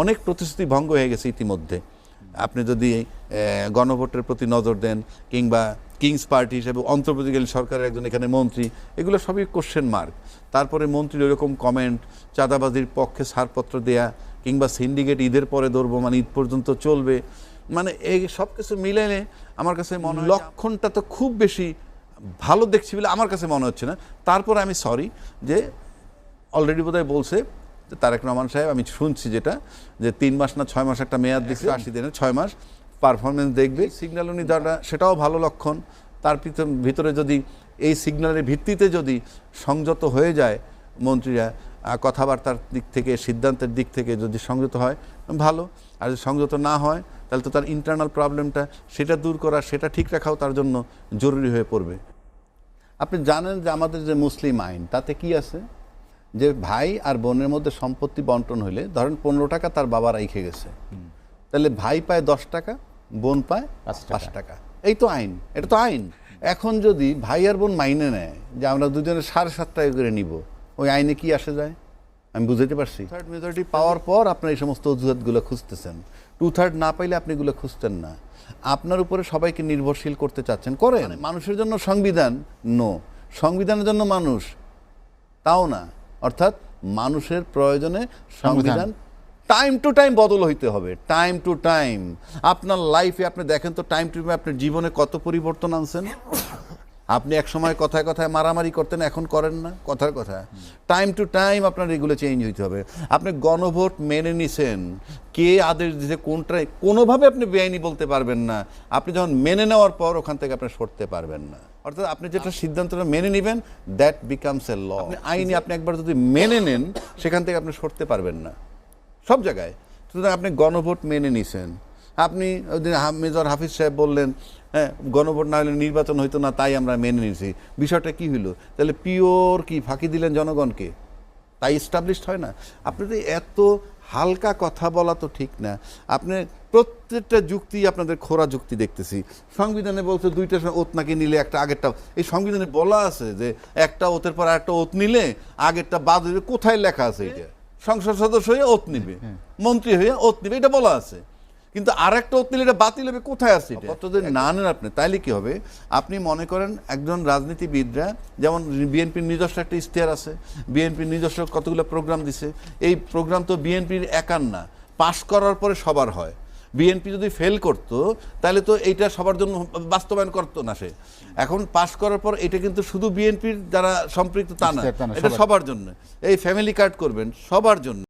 অনেক প্রতিশ্রুতি ভঙ্গ হয়ে গেছে ইতিমধ্যে। আপনি যদি গণভোটের প্রতি নজর দেন, কিংবা কিংস পার্টি হিসেবে অন্তর্বর্তীকালীন সরকারের একজন এখানে মন্ত্রী, এগুলো সবই কোশ্চেন মার্ক। তারপরে মন্ত্রীর এরকম কমেন্ট, চাঁদাবাজির পক্ষে ছাড়পত্র দেয়া, কিংবা সিন্ডিকেট ঈদের পরে ধরবো, মানে ঈদ পর্যন্ত চলবে, মানে এই সব কিছু মিলে আমার কাছে মনে হয় লক্ষণটা তো খুব বেশি ভালো দেখছি বলে আমার কাছে মনে হচ্ছে না। তারপর আমি সরি যে অলরেডি বোধহয় বলছে তারেক রহমান সাহেব, আমি শুনছি যেটা, যে 3 মাস না 6 মাস একটা মেয়াদ দিচ্ছে, 80 দিনের 6 মাস পারফরমেন্স দেখবে, সিগন্যাল উনি দেওয়াটা সেটাও ভালো লক্ষণ। তার ভিতরে যদি এই সিগন্যালের ভিত্তিতে যদি সংযত হয়ে যায় মন্ত্রীরা, কথাবার্তার দিক থেকে, সিদ্ধান্তের দিক থেকে যদি সংযত হয় ভালো, আর যদি সংযত না হয় তাহলে তো তার ইন্টারনাল প্রবলেমটা সেটা দূর করা, সেটা ঠিক রাখাও তার জন্য জরুরি হয়ে পড়বে। আপনি জানেন যে আমাদের যে মুসলিম আইন, তাতে কি আছে যে ভাই আর বোনের মধ্যে সম্পত্তি বন্টন হইলে, ধরেন 15 টাকা তার বাবা রেখে গেছে, তাহলে ভাই পায় 10 টাকা, বোন পায় 5 টাকা। এই তো আইন, এটা তো আইন। এখন যদি ভাই আর বোন মাইনে নেয় যে আমরা দুজনে 7.5 টাকা করে নিব, ওই আইনে কি আসে যায়? আমি বুঝতে পারছি। 1/3 মেজরিটি পাওয়ার পর আপনার এই সমস্ত অজুহাতগুলো খুঁজতেছেন, 2/3 না পাইলে আপনি এগুলো খুঁজতেন না। আপনার উপরে সবাইকে নির্ভরশীল করতে চাচ্ছেন, করেন। মানুষের জন্য সংবিধান, নো। সংবিধানের জন্য মানুষ, তাও না। অর্থাৎ মানুষের প্রয়োজনে সংবিধান টাইম টু টাইম বদল হইতে হবে, টাইম টু টাইম। আপনার লাইফে আপনি দেখেন তো, টাইম টু টাইম আপনার জীবনে কত পরিবর্তন আনছেন। আপনি এক সময় কথায় কথায় মারামারি করতেন, এখন করেন না, কথার কথা। টাইম টু টাইম আপনার এগুলো চেঞ্জ হইতে হবে। আপনি গণভোট মেনে নিছেন, কে আদেশ দিতে, কোনটা, কোনোভাবে আপনি বেআইনি বলতে পারবেন না। আপনি যখন মেনে নেওয়ার পর ওখান থেকে আপনি সরতে পারবেন না। অর্থাৎ আপনি যেটা সিদ্ধান্তটা মেনে নেবেন, দ্যাট বিকামস এ ল। আইনি আপনি একবার যদি মেনে নেন, সেখান থেকে আপনি সরতে পারবেন না সব জায়গায়। সুতরাং আপনি গণভোট মেনে নিছেন। আপনি ওই দিন মেজর হাফিজ সাহেব বললেন, হ্যাঁ গণভোট না হলে নির্বাচন হইতো না, তাই আমরা মেনে নিয়েছি। বিষয়টা কি হইলো? তাহলে পিওর কি ফাঁকি দিলেন জনগণকে? তাই এস্টাবলিশড হয় না। আপনি তো এত হালকা কথা বলা তো ঠিক না। আপনি প্রত্যেকটা যুক্তি আপনাদের খোরা যুক্তি দেখতেছি। সংবিধানে বলছে 2টা ওত নাকি নিলে একটা আগেরটা, এই সংবিধানে বলা আছে যে একটা ওতের পর একটা ওত নিলে আগেরটা বাদ হইবে। কোথায় লেখা আছে এটা? সংসদ সদস্য হয়ে ওত নিবে, মন্ত্রী হয়ে ওত নিবে, এটা বলা আছে। কিন্তু আর একটা ওত নিলে এটা বাতিল হবে, কোথায় আছে এটা? কতদিন না নেন আপনি, তাইলে কি হবে? আপনি মনে করেন একজন রাজনীতিবিদরা, যেমন বিএনপির নিজস্ব একটা ইশতেহার আছে, বিএনপির নিজস্ব কতগুলো প্রোগ্রাম দিছে। এই প্রোগ্রাম তো বিএনপির একার না, পাশ করার পরে সবার হয়। বিএনপি যদি ফেল করতো তাহলে তো এইটা সবার জন্য বাস্তবায়ন করতো না সে। এখন পাশ করার পর এটা কিন্তু শুধু বিএনপির যারা সম্পৃক্ত তা না, এটা সবার জন্য। এই ফ্যামিলি কার্ড করবেন সবার জন্য।